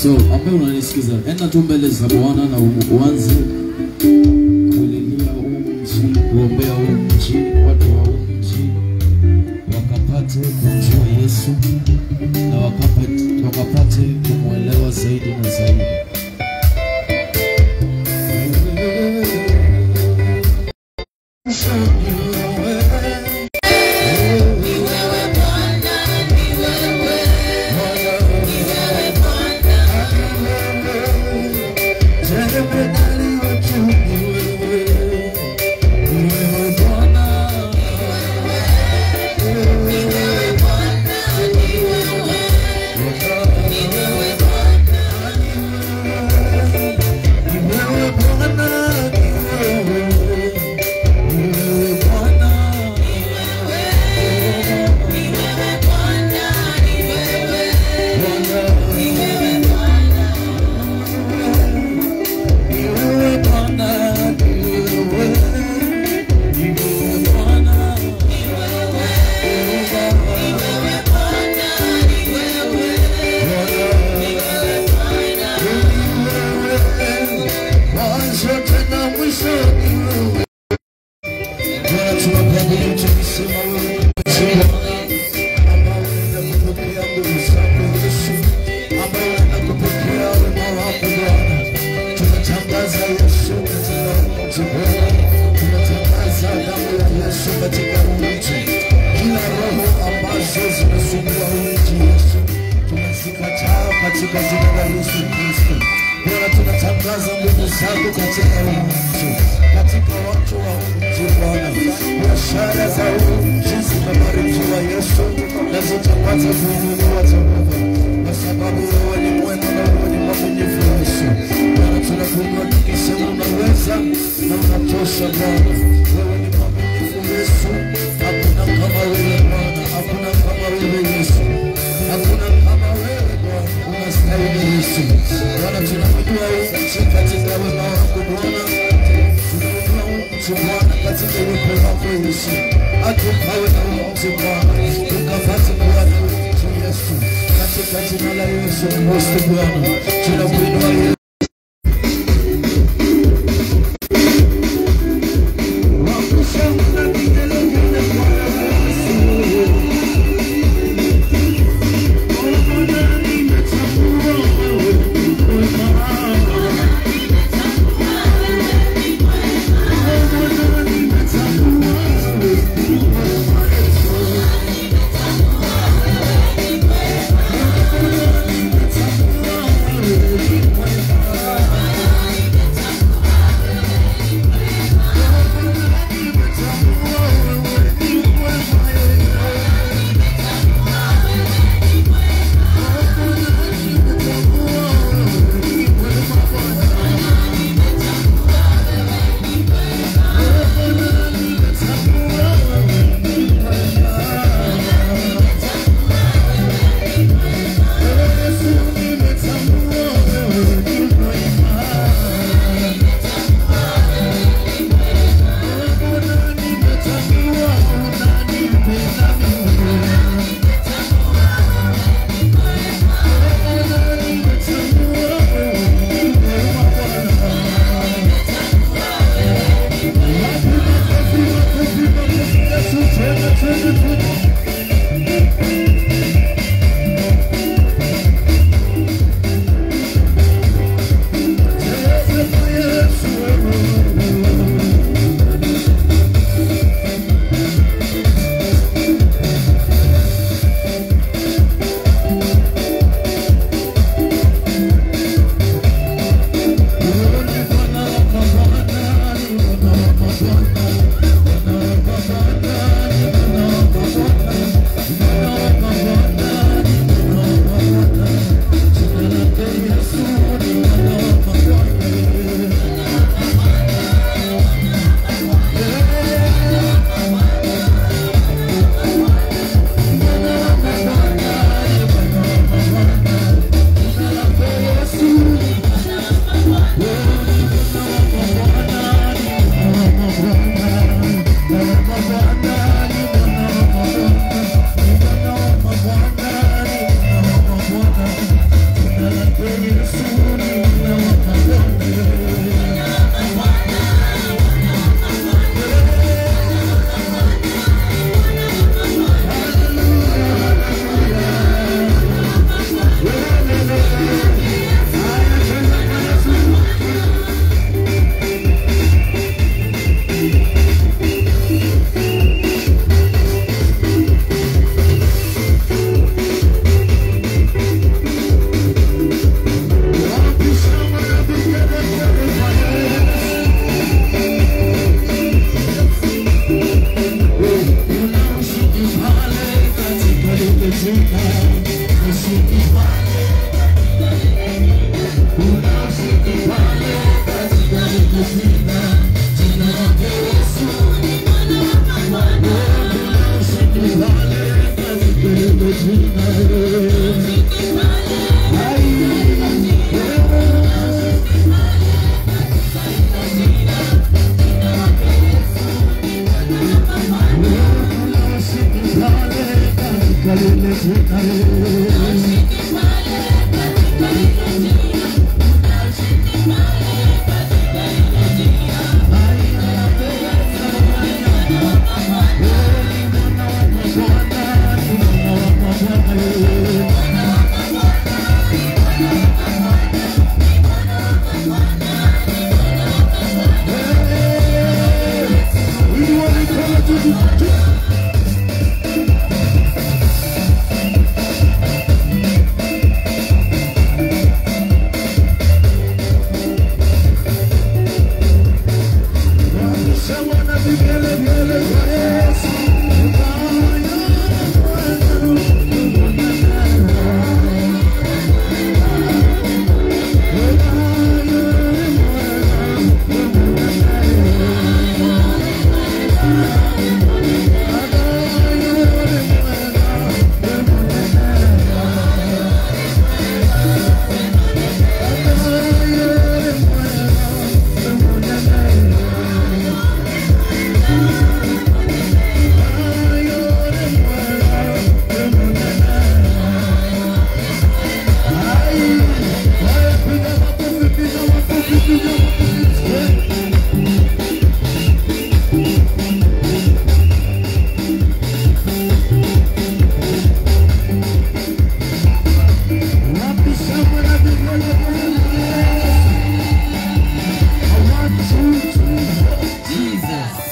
So, ambaye unanisikiza, enda tu mbele za Bwana na uanze kulilia mji, kuombea mji, watu wa mji wakapate kumjua Yesu na wakapate kumuelewa zaidi na zaidi.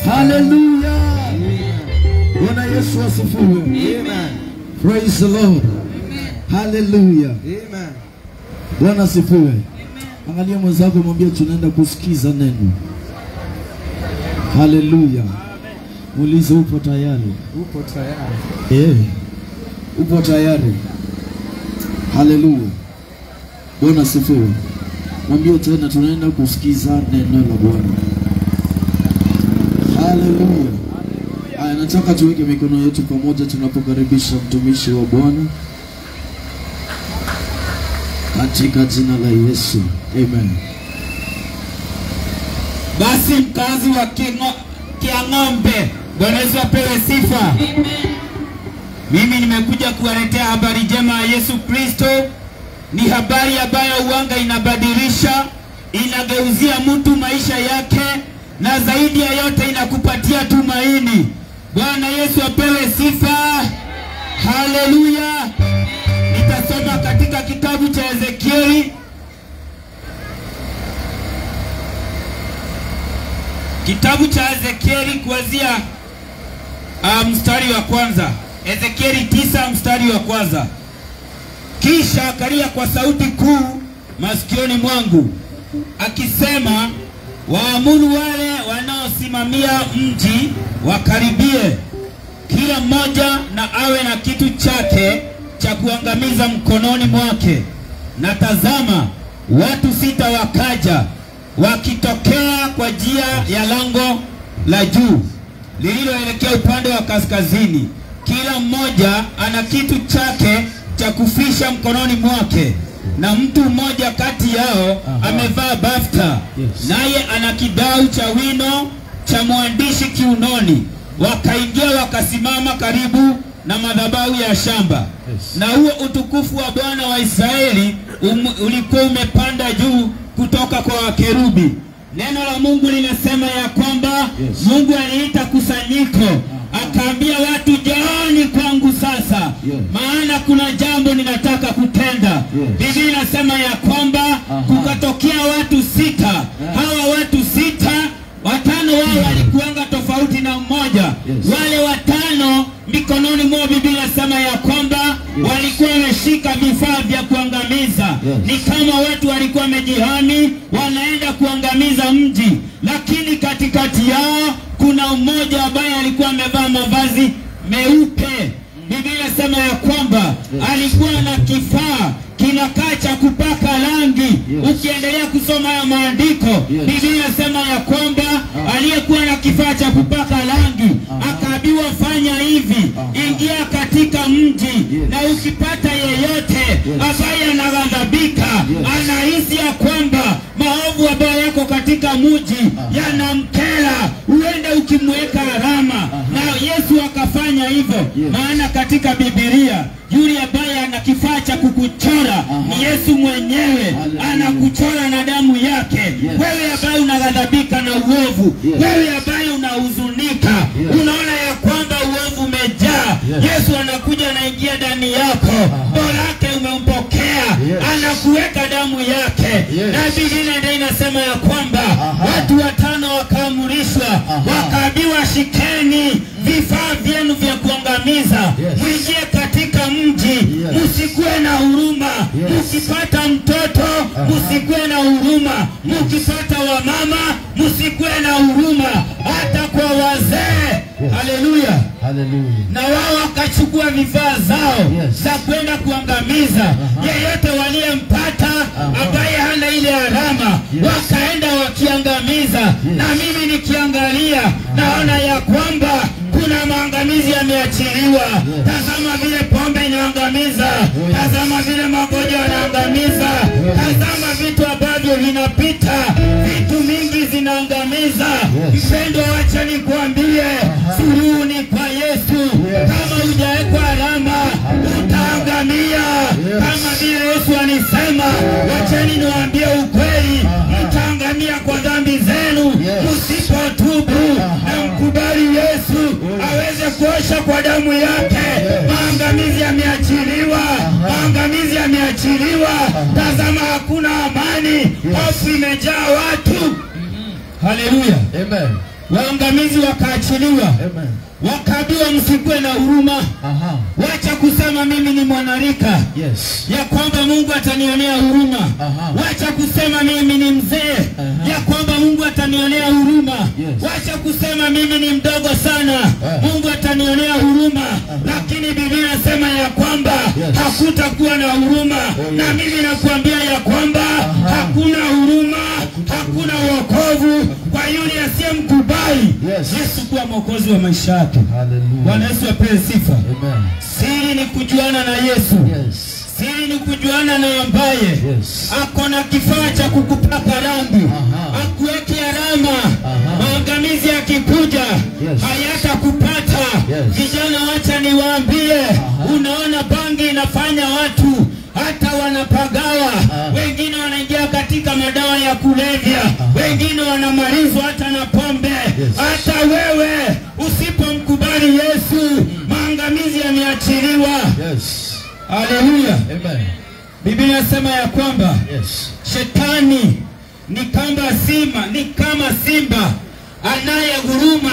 Hallelujah. Bwana Yesu asifiwe. Amen. Praise the Lord. Amen. Hallelujah. Amen. Bwana asifiwe. Amen. Angalia mwenzako mwambie tunaenda kusikiza neno. Hallelujah. Muulize upo tayari? Upo tayari. Upo tayari? Hallelujah. Bwana asifiwe. Mwambie tena tunaenda kusikiza neno la Bwana. Hallelujah. Haya, nataka tuweke mikono yetu pamoja tunapokaribisha mtumishi wa Bwana katika jina la Yesu. Amen. Basi mkazi wa Kiang'ombe, Bwana Yesu apewe sifa. Amen. Mimi nimekuja kuwaletea habari njema ya Yesu Kristo. Ni habari ambayo uanga inabadilisha, inageuzia mtu maisha yake, na zaidi ya yote inakupatia tumaini. Bwana Yesu apewe sifa. Haleluya. Nitasoma katika kitabu cha Ezekieli. Kitabu cha Ezekieli kuanzia mstari wa kwanza. Ezekieli 9 mstari wa kwanza. Kisha akalia kwa sauti kuu masikioni mwangu, akisema, waamuru wale wanaosimamia mji wakaribie, kila mmoja na awe na kitu chake cha kuangamiza mkononi mwake. Na tazama, watu 6 wakaja, wakitokea kwa njia ya lango la juu lililoelekea upande wa kaskazini. Kila mmoja ana kitu chake cha kufisha mkononi mwake, na mtu mmoja kati yao amevaa bafta, naye ana kidau cha wino cha mwandishi kiunoni. Wakaingia wakasimama karibu na madhabahu ya shamba. Na huo utukufu wa Bwana wa Israeli ulikuwa umepanda juu kutoka kwa wakerubi. Neno la Mungu linasema ya kwamba Mungu aliita kusanyiko, akaambia watu, jaani kwangu sasa, maana kuna jambo ninataka kutenda. Biblia inasema ya kwamba kukatokea watu 6. Hawa watu 6, 5 wao walikuanga tofauti na mmoja. Wale 5 mikononi mwao Biblia inasema ya kwamba walikuwa wameshika vifaa vya kuangamiza. Ni kama watu walikuwa wamejihami wanaenda kuangamiza mji, lakini katikati yao kuna mmoja ambaye alikuwa amevaa mavazi meupe. Biblia inasema ya kwamba alikuwa na kifaa kinakaa cha kupaka rangi Ukiendelea kusoma haya maandiko, Biblia inasema ya kwamba aliyekuwa na kifaa cha kupaka rangi akaambiwa fanya hivi, ingia katika mji, na ukipata yeyote ambaye anaghadhabika, anahisi ya kwamba maovu ambayo yako katika mji yanamkera, uende ukimweka alama. Na Yesu akafanya hivyo. Maana katika Biblia yule ambaye ana kifaa cha kukuchora ni Yesu mwenyewe. Anakuchora na damu yake. Wewe ambaye unaghadhabika na uovu, wewe ambaye unahuzunika, unaona ya kwamba uovu umejaa, Yesu anakuja na ingia ndani yako, bora yake umempokea, anakuweka damu yake. Na Biblia ndio inasema ya kwamba watu 5 wakaamrishwa, wakaambiwa shikeni vifaa vyenu vya kuangamiza, mwingie katika mji, msikuwe na huruma. Mkipata mtoto msikuwe na huruma, mkipata wamama msikuwe na huruma, hata kwa wazee. Haleluya. Na wao wakachukua vifaa zao za kwenda kuangamiza yeyote waliyempata ambaye hana ile alama, wakaenda wakiangamiza. Na mimi nikiangalia naona ya kwamba kuna maangamizi yameachiliwa. Tazama vile pombe inaangamiza, tazama vile magonjwa yanaangamiza, tazama vitu ambavyo vinapita, vitu mingi zinaangamiza. Mpendwa, acha nikwambie, suluhu ni kwa Yesu. Kama hujawekwa alama utaangamia. Kama vile Yesu alisema, wacheni niwaambie ukweli, mtaangamia kwa dhambi zenu msipotubu na mkubali Yesu aweze kuosha kwa damu yake. Maangamizi yameachiliwa, maangamizi yameachiliwa. Tazama, hakuna amani, hofu imejaa watu. Haleluya. Amen. Waangamizi wakaachiliwa. Amen. Wakaambiwa msikuwe na huruma. Wacha kusema mimi ni mwanarika, ya kwamba Mungu atanionea huruma. Wacha kusema mimi ni mzee, ya kwamba Mungu atanionea huruma. Wacha kusema mimi ni mdogo sana, Mungu atanionea huruma. Lakini Biblia inasema ya kwamba hakutakuwa na huruma. Na mimi nakuambia ya kwamba hakuna huruma, hakuna wokovu kwa yule asiyemkubali Yesu kuwa mwokozi wa maisha yake. Bwana Yesu apewe sifa. Siri ni kujuana na Yesu. Siri ni kujuana na ambaye ako na kifaa cha kukupaka rangi, akuweke alama. Maangamizi yakikuja hayatakupata. Vijana, wacha niwaambie, unaona bangi inafanya watu hata wanapagawa, wengine wanaingia katika madawa ya kulevya, wengine wanamalizwa hata na pombe. Hata wewe usipomkubali Yesu, maangamizi yameachiliwa. Haleluya. Amen. Biblia inasema ya kwamba shetani ni kama simba anayeguruma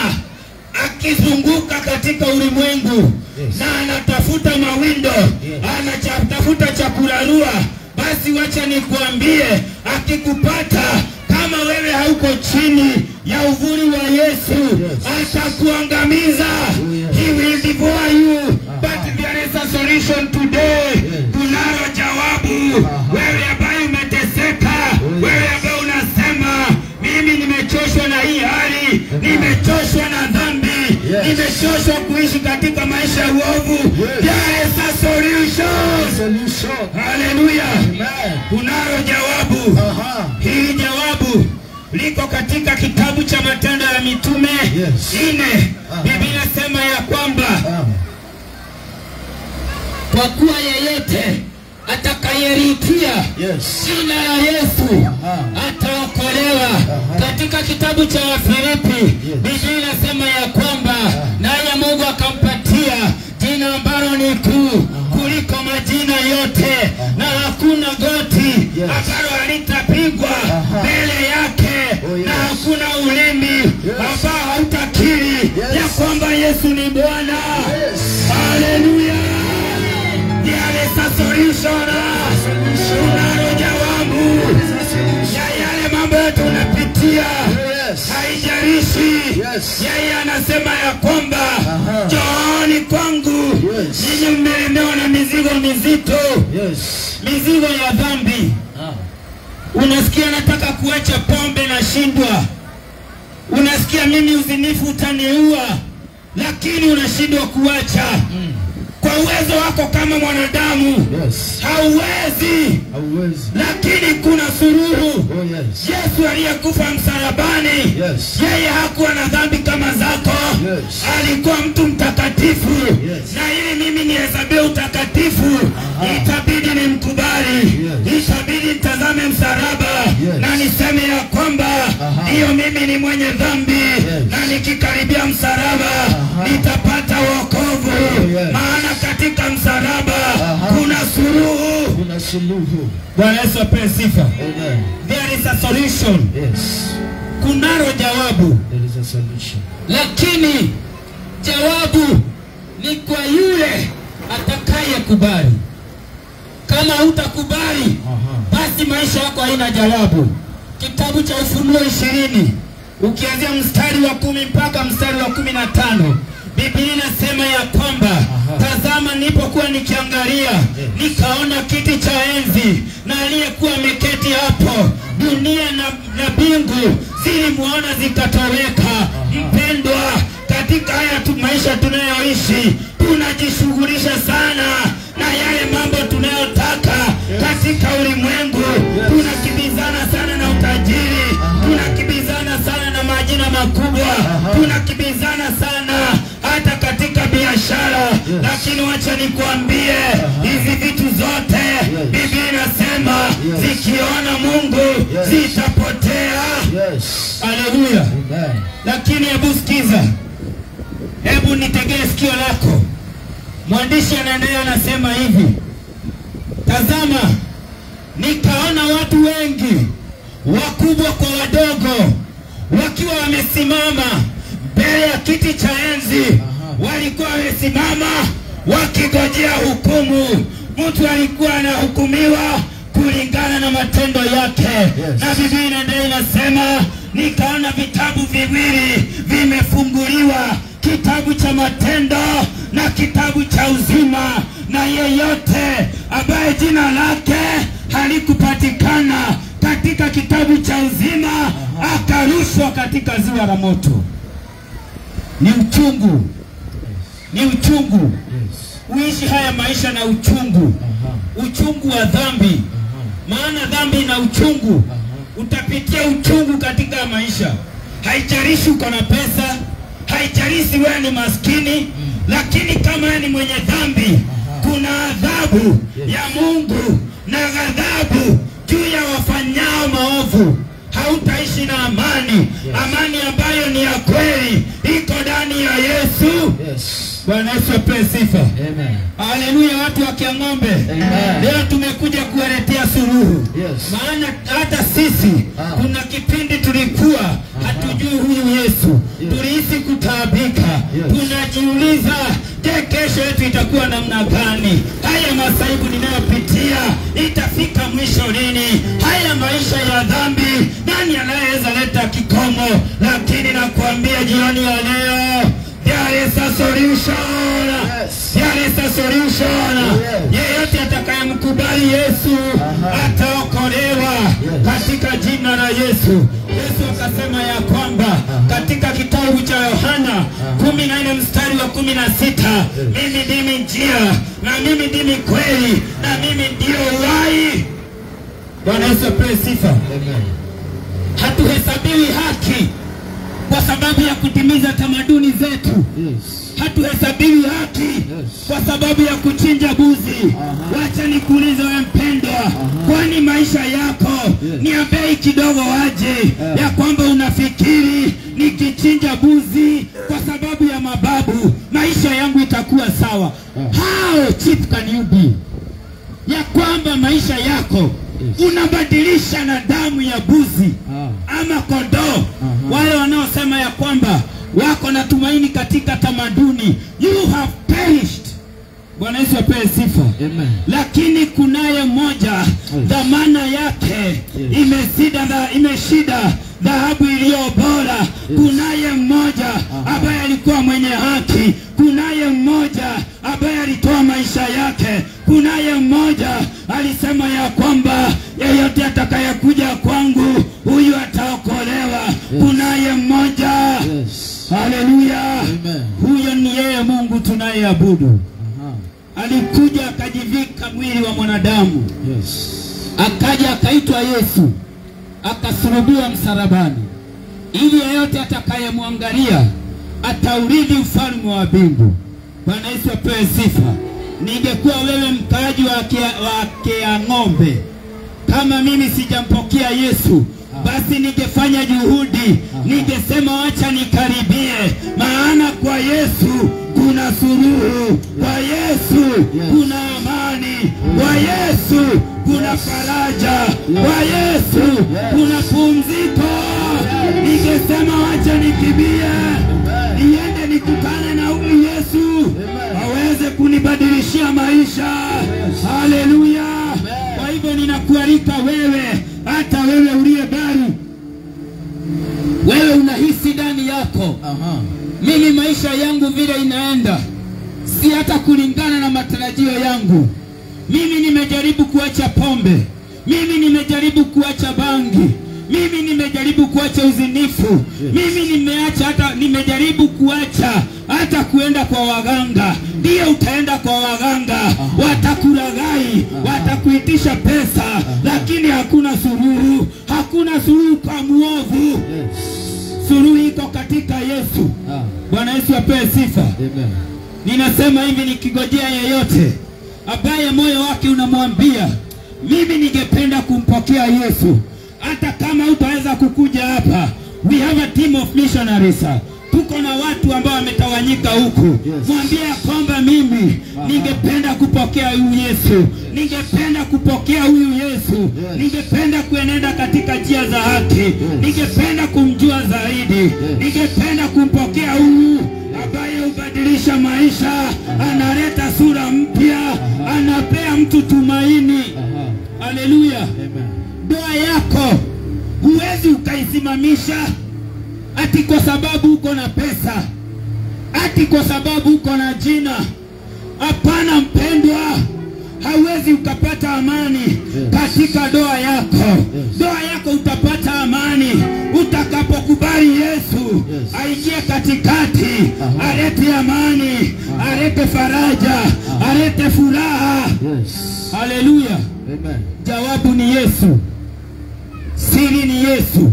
akizunguka katika ulimwengu, na anatafuta mawindo, anatafuta chakula rua. Basi wacha nikuambie, akikupata kama wewe hauko chini ya uvuli wa Yesu, atakuangamiza. He will devour you. But there is a solution today. Kunalo jawabu. Wewe ambaye umeteseka, wewe ambaye unasema mimi nimechoshwa na hii hali, nimechoshwa na dhambi, nimechoshwa kuishi katika maisha ya uovu, there is a solution. Hallelujah. Kunalo jawabu. Hili jawabu liko katika kitabu cha Matendo ya Mitume 4. Biblia inasema ya kwamba kwa kuwa yeyote atakayeliitia jina la Yesu ataokolewa. Katika kitabu cha Wafilipi Biblia inasema ya kwamba naye Mungu akampatia jina ambalo ni kuu kuliko majina yote, na hakuna goti ambalo halitapigwa mbele yake, na hakuna ulimi ambao hautakiri ya kwamba Yesu ni Bwana. Haleluya. There is a solution. Unalo jawabu ya yale mambo yote unapitia. Haijalishi. Yeye anasema ya kwamba njooni kwangu ninyi mmelemewa na mizigo mizito, mizigo ya dhambi. Unasikia nataka kuacha pombe na shindwa. Unasikia mimi uzinifu utaniua, lakini unashindwa kuacha. Kwa uwezo wako kama mwanadamu, hauwezi. Lakini kuna suluhu. Yesu aliyekufa msalabani, yeye hakuwa na dhambi kama zako. Alikuwa mtu mtakatifu. Na ili mimi nihesabiwe utakatifu, itabidi nimkubali. Itabidi nitazame msalaba na niseme ya kwamba hiyo mimi ni mwenye dhambi, na nikikaribia msalaba nitapata wokovu. Maana katika msalaba kuna suluhu. Bwana Yesu apewe sifa. Amen. There is a solution. Yes. Kunalo jawabu. There is a solution. Lakini jawabu ni kwa yule atakaye kubali. Kama hutakubali, basi maisha yako haina jawabu. Kitabu cha Ufunuo 20 ukianzia mstari wa 10 mpaka mstari wa 15, Biblia inasema ya kwamba tazama, nilipokuwa nikiangalia nikaona kiti cha enzi na aliyekuwa ameketi hapo. Dunia na mbingu zilimuona zikatoweka. Mpendwa, katika haya maisha tunayoishi tunajishughulisha sana na yale mambo tunayotaka katika ulimwengu. Tunakimbizana sana na utajiri, tunakimbizana sana na majina makubwa, tunakimbizana sana hata katika biashara. Lakini wacha nikwambie, hizi vitu zote Biblia inasema zikiona Mungu zitapotea. Haleluya. Lakini hebu sikiza, hebu nitegee sikio lako. Mwandishi anaendelea anasema hivi, tazama, nikaona watu wengi wakubwa kwa wadogo wakiwa wamesimama mbele ya kiti cha enzi. Walikuwa wamesimama wakigojea hukumu. Mtu alikuwa anahukumiwa kulingana na matendo yake. Na Biblia inaendelea inasema, nikaona vitabu viwili vimefunguliwa, kitabu cha matendo na kitabu cha uzima, na yeyote ambaye jina lake halikupatikana katika kitabu cha uzima akarushwa katika ziwa la moto. Ni uchungu. Ni uchungu. Uishi haya maisha na uchungu. Uchungu wa dhambi. Maana dhambi na uchungu. Utapitia uchungu katika maisha. Haijalishi uko na pesa, haijalishi wewe ni maskini, lakini kama wewe ni mwenye dhambi, kuna adhabu ya Mungu na ghadhabu juu ya wafanyao maovu. Hautaishi na amani. Amani ambayo ni ya kweli iko ndani ya Yesu. Bwana Yesu apewe sifa. Amen. Haleluya, watu wa Kiang'ombe. Leo tumekuja kuwaletea suluhu. Maana hata sisi kuna kipindi tulikuwa hatujui huyu Yesu. Tulihisi kutaabika. Tunajiuliza, je, kesho yetu itakuwa namna gani? Haya masaibu ninayopitia itafika mwisho lini? Haya maisha ya dhambi, nani anayeweza leta kikomo? Lakini nakuambia jioni ya leo, there is a solution. There is a solution. Yeyote atakayemkubali Yesu ataokolewa katika jina la Yesu. Yesu akasema ya kwamba katika kitabu cha Yohana 14 mstari wa 16, mimi ndimi njia na mimi ndimi kweli na mimi ndio uhai. Bwana Yesu apewe sifa. Hatuhesabiwi haki kwa sababu ya kutimiza tamaduni zetu. Hatuhesabiwi haki kwa sababu ya kuchinja buzi. Wacha nikuulize wewe mpendwa, kwani maisha yako ni ya bei kidogo aje ya kwamba unafikiri nikichinja buzi kwa sababu ya mababu maisha yangu itakuwa sawa? How cheap can you be? Ya kwamba maisha yako unabadilisha na damu ya buzi ama kondoo. Wale wanaosema ya kwamba wako na tumaini katika tamaduni, you have perished. Bwana Yesu apewe sifa. Lakini kunaye mmoja dhamana yake imeshida dhahabu iliyo bora. Kunaye mmoja ambaye alikuwa mwenye haki. Kunaye mmoja ambaye alitoa maisha yake. Kunaye mmoja alisema ya kwamba yeyote atakayekuja kwangu huyu ataokolewa. Kunaye mmoja. Haleluya. Huyo ni yeye Mungu tunayeabudu. Alikuja akajivika mwili wa mwanadamu. Akaja akaitwa Yesu, akasulubiwa msalabani, ili yeyote atakayemwangalia ataurithi ufalme wa mbingu. Bwana Yesu apewe sifa. Ningekuwa wewe mkaaji wa Keang'ombe, kama mimi sijampokea Yesu, basi ningefanya juhudi, ningesema wacha nikaribie, maana kwa Yesu kuna suluhu, kwa Yesu kuna amani, kwa Yesu kuna faraja, kwa Yesu kuna pumziko. Ningesema wacha nikimbie, niende nikutane na huyu Yesu aweze kunibadilishia maisha. Haleluya. Kwa hivyo ninakualika wewe, hata wewe uliye bari, wewe unahisi ndani yako, mimi maisha yangu vile inaenda si hata kulingana na matarajio yangu. Mimi nimejaribu kuacha pombe, mimi nimejaribu kuacha bangi, mimi nimejaribu kuacha uzinifu, mimi nimejaribu kuacha hata kuenda kwa waganga. Ndio utaenda kwa waganga, watakulaghai, watakuitisha pesa, lakini hakuna suluhu, hakuna suluhu kwa muovu. Suluhu iko katika Yesu. Bwana Yesu apewe sifa. Ninasema hivi nikigojea yeyote ambaye moyo wake unamwambia mimi ningependa kumpokea Yesu, hata kama utaweza kukuja hapa, we have a team of missionaries. Tuko na watu ambao wametawanyika huku. Mwambie kwamba mimi ningependa kupokea huyu Yesu, ningependa kupokea huyu Yesu, ningependa kuenenda katika njia za haki, ningependa kumjua zaidi, ningependa kumpokea huyu ambaye hubadilisha maisha, analeta sura mpya, anapea mtu tumaini. Haleluya. Ndoa yako huwezi ukaisimamisha ati kwa sababu uko na pesa, ati kwa sababu uko na jina. Hapana mpendwa, hauwezi ukapata amani katika ndoa yako. Ndoa yako utapata amani utakapokubali Yesu aingie katikati, alete amani, alete faraja, alete furaha. Haleluya. Jawabu ni Yesu, siri ni Yesu.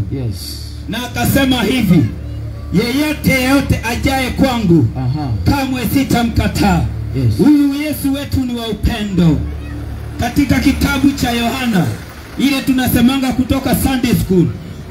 Na akasema hivi, yeyote ajaye kwangu kamwe sitamkataa. Huyu Yesu wetu ni wa upendo. Katika kitabu cha Yohana ile tunasemanga kutoka Sunday School,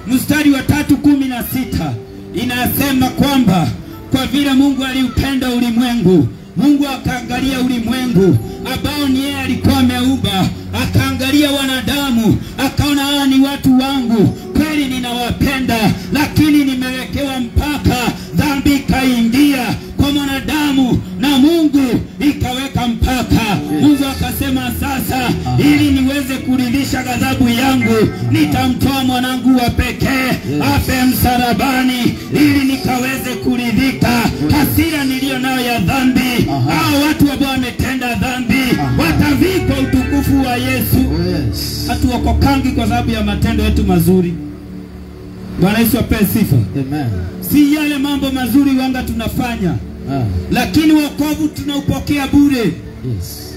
mstari wa 3:16 inasema kwamba kwa vile Mungu aliupenda ulimwengu, Mungu akaangalia ulimwengu ambao ni yeye alikuwa ameumba, akaangalia wanadamu, akaona hawa ni watu wangu, kweli ninawapenda, lakini nimewekewa mpaka. Dhambi ikaingia kwa mwanadamu na Mungu ikaweka mpaka. Mungu akasema sasa, ili niweze kuridhisha ghadhabu yangu, nitamtoa mwanangu wa pekee afe msalabani, ili nikaweze kuridhika hasira niliyo nayo ya dhambi. Hao watu ambao wametenda dhambi watavikwa utukufu wa Yesu. Hatuokokangi kwa sababu ya matendo yetu mazuri. Bwana Yesu apewe sifa. Si yale mambo mazuri wanga tunafanya, lakini wokovu tunaupokea bure.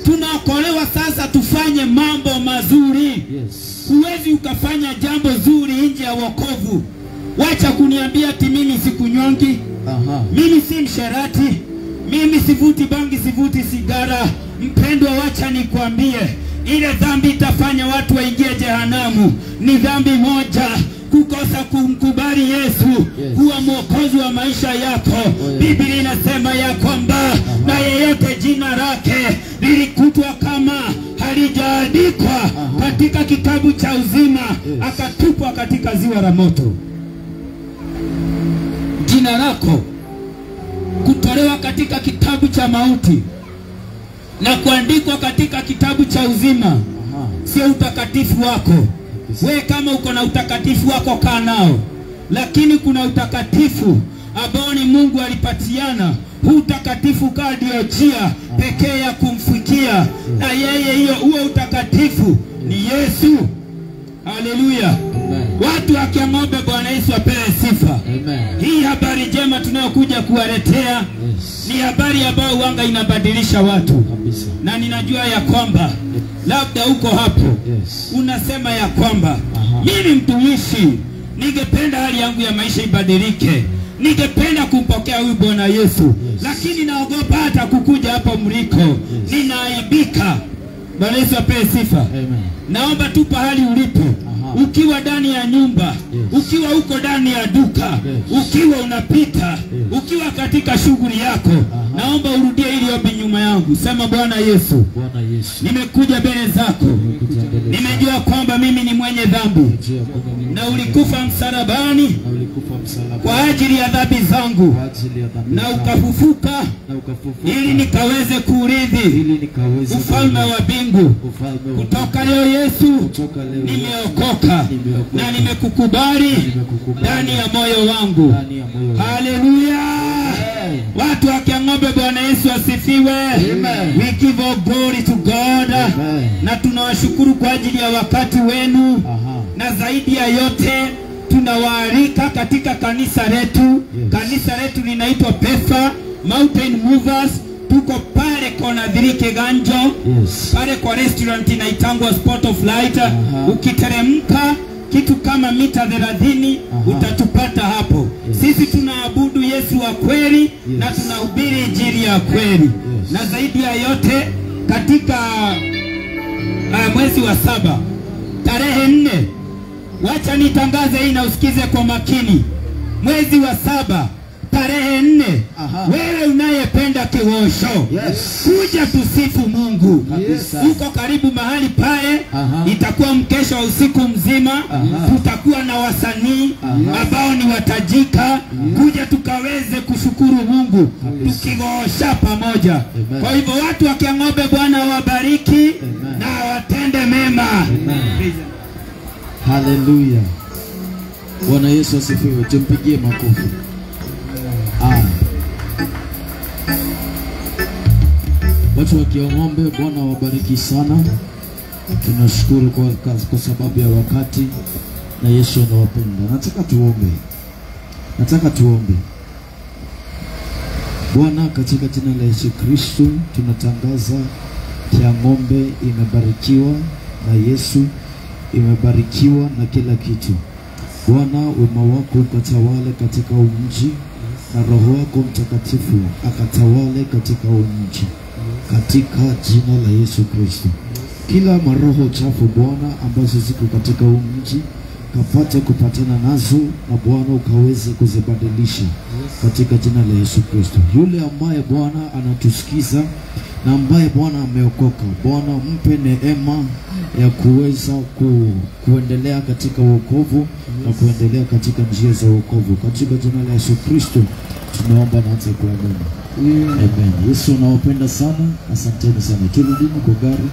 Tunaokolewa sasa tufanye mambo mazuri. Huwezi ukafanya jambo zuri nje ya wokovu. Wacha kuniambia ati mimi sikunyongi, mimi si msherati, mimi sivuti bangi, sivuti sigara. Mpendwa, wacha nikwambie, ile dhambi itafanya watu waingie jehanamu ni dhambi moja, kukosa kumkubali Yesu kuwa mwokozi wa maisha yako. Biblia inasema ya kwamba na yeyote jina lake lilikutwa kama halijaandikwa katika kitabu cha uzima, akatupwa katika ziwa la moto. Jina lako kutolewa katika kitabu cha mauti na kuandikwa katika kitabu cha uzima sio utakatifu wako. We kama uko na utakatifu wako kaa nao, lakini kuna utakatifu ambao ni Mungu alipatiana. utakatifu ndio njia pekee ya kumfikia, na yeye huo utakatifu ni Yesu. Haleluya. Watu wa Kiang'ombe, Bwana Yesu apewe sifa. Hii habari njema tunayokuja kuwaletea ni habari ambayo wanga inabadilisha watu. Na ninajua ya kwamba labda uko hapo unasema ya kwamba mimi mtumishi, ningependa hali yangu ya maisha ibadilike, ningependa kumpokea huyu Bwana Yesu, lakini naogopa hata kukuja hapa mliko, ninaaibika. Bwana Yesu apewe sifa. Naomba tu pahali ulipo, ukiwa ndani ya nyumba, ukiwa uko ndani ya duka, ukiwa unapita, ukiwa katika shughuli yako, naomba urudie ili ombi nyuma yangu. Sema, Bwana Yesu, nimekuja mbele zako, nimejua kwamba mimi ni mwenye dhambi, na ulikufa msalabani kwa ajili ya dhambi zangu, na ukafufuka ili nikaweze kurithi ufalme wa mbingu. Kutoka leo Yesu, nimeokoka na nimekukubali ndani ya moyo wangu. Haleluya. Watu wa Kiang'ombe, Bwana Yesu asifiwe. We give all glory to God. Na tunawashukuru kwa ajili ya wakati wenu. Na zaidi ya yote tunawaalika katika kanisa letu. Kanisa letu linaitwa Pefa Mountain Movers. Tuko pale kona Dhirike Ganjo, pale kwa restaurant inaitangwa Spot of Light. Ukiteremka kitu kama mita 30 utatupata hapo. Sisi tunaabudu Yesu wa kweli na tunahubiri injili ya kweli. Na zaidi ya yote katika mwezi wa 7 tarehe 4, wacha nitangaze hii na usikize kwa makini. Mwezi wa 7 tarehe 4, wewe unayependa kiwosho, kuja tusifu Mungu. Uko karibu mahali pale, itakuwa mkesha wa usiku mzima. Tutakuwa na wasanii ambao ni watajika, kuja tukaweze kushukuru Mungu tukiwosha pamoja. Kwa hivyo watu wa Kiang'ombe, Bwana wabariki na watende mema. Haleluya. Bwana Yesu asifiwe. Tumpigie makofi. Watu wa Kiang'ombe, Bwana wabariki sana. Tunashukuru kwa sababu ya wakati, na Yesu anawapenda. Nataka tuombe. Bwana, katika jina la Yesu Kristo tunatangaza Kiang'ombe imebarikiwa na Yesu, imebarikiwa na kila kitu. Bwana, wema wako ukatawale katika mji, na Roho wako Mtakatifu akatawale katika mji, katika jina la Yesu Kristo. Kila maroho chafu Bwana ambazo ziko katika mji, kapate kupatana nazo, na Bwana ukaweze kuzibadilisha katika jina la Yesu Kristo. Yule ambaye Bwana anatusikiza na ambaye Bwana ameokoka, Bwana mpe neema ya kuweza kuendelea katika wokovu na kuendelea katika njia za wokovu, katika jina la Yesu Kristo tunaomba na hata kuamini. Amen. Yesu nawapenda sana. Asanteni sana. Turudini kwa gari.